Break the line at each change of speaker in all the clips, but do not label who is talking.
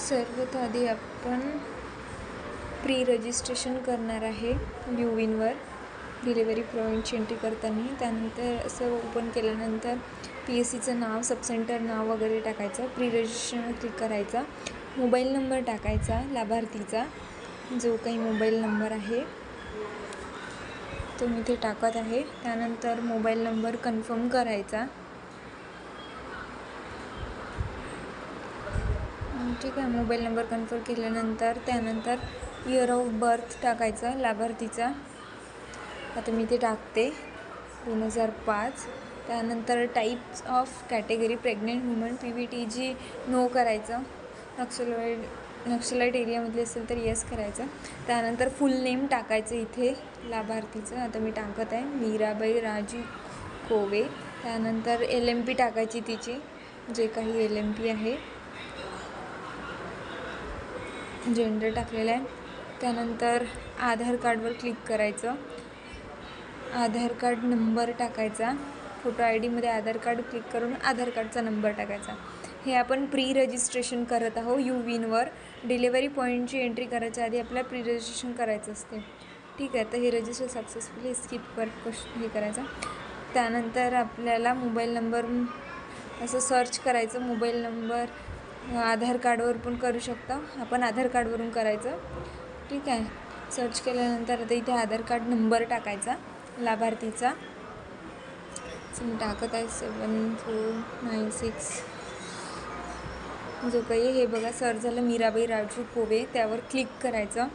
सर्वात आधी आपण प्री रजिस्ट्रेशन करणार आहे यूविनवर डिलिव्हरी पॉईंटची एंट्री करताना. त्यानंतर असं ओपन केल्यानंतर PSCचं नाव, सबसेंटर नाव वगैरे टाकायचं. प्री रजिस्ट्रेशनवर क्लिक करायचा. मोबाईल नंबर टाकायचा लाभार्थीचा, जो काही मोबाईल नंबर आहे तो मी इथे टाकत आहे. त्यानंतर मोबाईल नंबर कन्फर्म करायचा. ठीक आहे, मोबाईल नंबर कन्फर्म केल्यानंतर त्यानंतर इयर ऑफ बर्थ टाकायचा लाभार्थीचा. आता मी इथे टाकते 2005. त्यानंतर types of category pregnant woman, PVTG no करायचं. नक्षलाईट एरियामधले असेल तर येस करायचं. त्यानंतर फुल नेम टाकायचं इथे लाभार्थीचं. आता मी टाकत आहे मीराबाई राजू कोवे. त्यानंतर LMP टाकायची तिची, जे काही LMP आहे. जेंडर टाकलेलं आहे. त्यानंतर आधार कार्डवर क्लिक करायचं. आधार कार्ड नंबर टाकायचा. फोटो ID मध्ये आधार कार्ड क्लिक करून आधार कार्डचा नंबर टाकायचा. हे आपण प्री रजिस्ट्रेशन करत आहोत यूविनवर. डिलिव्हरी पॉईंटची एंट्री करायच्या आधी आपल्याला प्री रजिस्ट्रेशन करायचं असते. ठीक आहे, तर हे रजिस्टर सक्सेसफुली स्किपवर हे करायचं. त्यानंतर आपल्याला मोबाईल नंबर असं सर्च करायचं. मोबाईल नंबर आधार कार्डवर पण करू शकता आपण, आधार कार्डवरून करायचं. ठीक आहे, सर्च केल्यानंतर आता इथे आधार कार्ड नंबर टाकायचा लाभार्थीचा. मी टाकत आहे 7496, जो काही हे बघा सर्च झालं मीराबाई राजू कोवे. त्यावर क्लिक करायचं.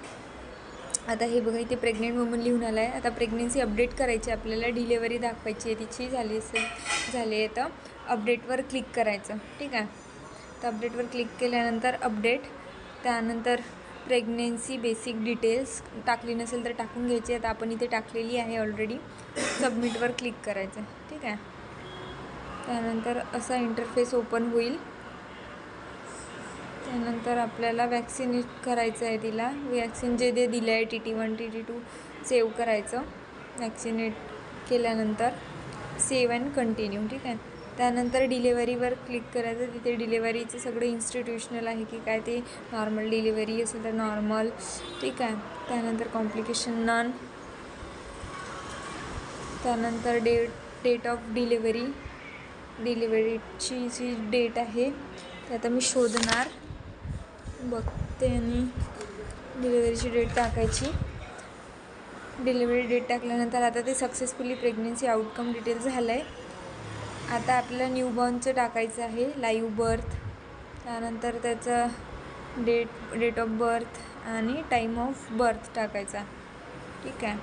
आता हे बघा इथे प्रेग्नेंट वुमन लिहून आलं आहे. आता प्रेग्नेन्सी अपडेट करायची आपल्याला, डिलेवरी दाखवायची आहे तिची, झाली आहे तर अपडेटवर क्लिक करायचं. ठीक आहे, तर अपडेटवर क्लिक केल्यानंतर अपडेट. त्यानंतर प्रेग्नेन्सी बेसिक डिटेल्स टाकली नसेल तर टाकून घ्यायची. आता आपण इथे टाकलेली आहे ऑलरेडी. सबमिटवर क्लिक करायचं. ठीक आहे, त्यानंतर असा इंटरफेस ओपन होईल. त्यानंतर आपल्याला वॅक्सिनेट करायचं आहे तिला. वॅक्सिन जे दिलं आहे TT1 TT2 सेव्ह करायचं. वॅक्सिनेट केल्यानंतर सेव्ह अँड कंटिन्यू. ठीक आहे, त्यानंतर डिलेवरीवर क्लिक करायचं. तिथे डिलेवरीचं सगळं इन्स्टिट्यूशनल आहे की काय ते, नॉर्मल डिलिव्हरी असेल तर नॉर्मल. ठीक आहे, त्यानंतर कॉम्प्लिकेशन नन. त्यानंतर डेट ऑफ डिलिव्हरीची जी डेट आहे ते आता मी शोधणार, बघते आणि डिलिव्हरीची डेट टाकायची. डिलिव्हरी डेट टाकल्यानंतर आता ते सक्सेसफुली प्रेग्नेन्सी आउटकम डिटेल झालं आहे. आता आपल्याला न्यूबॉर्नचं टाकायचं आहे, लाईव्ह बर्थ. त्यानंतर त्याचं डेट ऑफ बर्थ आणि टाईम ऑफ बर्थ टाकायचा. ठीक आहे,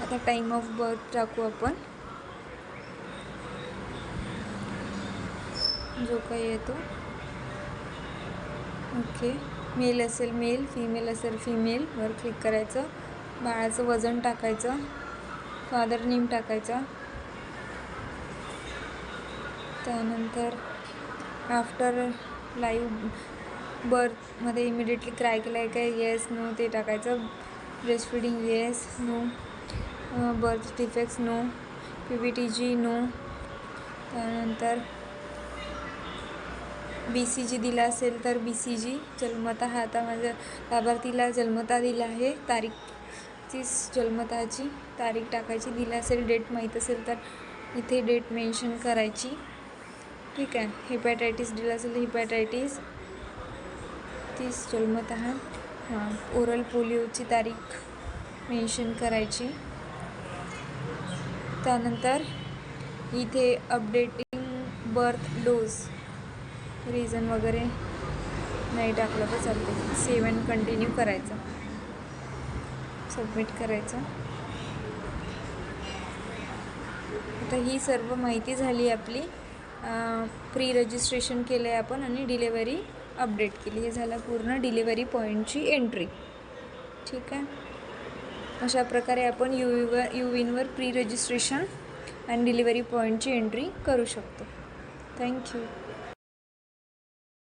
आता टाईम ऑफ बर्थ टाकू आपण, जो काही येतो. ओके, मेल असेल मेल, फिमेल असेल फिमेल वर क्लिक करायचं. बाळाचं वजन टाकायचं. फादर नेम टाकायचा. त्यानंतर आफ्टर लाईव्ह बर्थमध्ये इमिडिएटली क्राय केलं आहे काय, येस नो ते टाकायचं. Breast feeding yes no. Birth defects no. PVTG no. त्यानंतर BCG दिला असेल तर BCG. जन्मता हा आता माझ्या लाभार्थीला जन्मता दिला आहे, तारीख 30 जन्मताची तारीख टाकायची. दिला असेल डेट माहीत असेल तर इथे डेट मेन्शन करायची. ठीक आहे, हेपॅटायटिस दिला असेल तर हेपॅटायटिस 30 जन्मता. हां, ओरल पोलिओची तारीख मेन्शन करायची. त्यानंतर इथे अपडेटिंग बर्थ डोज रिझन वगैरे नाही टाकलं तर चालते. सेव्ह अँड कंटिन्यू करायचं. सबमिट करायचं. आता ही सर्व माहिती झाली आपली. प्री रजिस्ट्रेशन केलं आहे आपण आणि डिलेवरी अपडेट केली. हे झालं पूर्ण डिलेवरी पॉईंटची एंट्री. ठीक आहे, अशा प्रकारे आपण यूविनवर प्री रजिस्ट्रेशन आणि डिलिव्हरी पॉईंटची एंट्री करू शकतो. थँक्यू.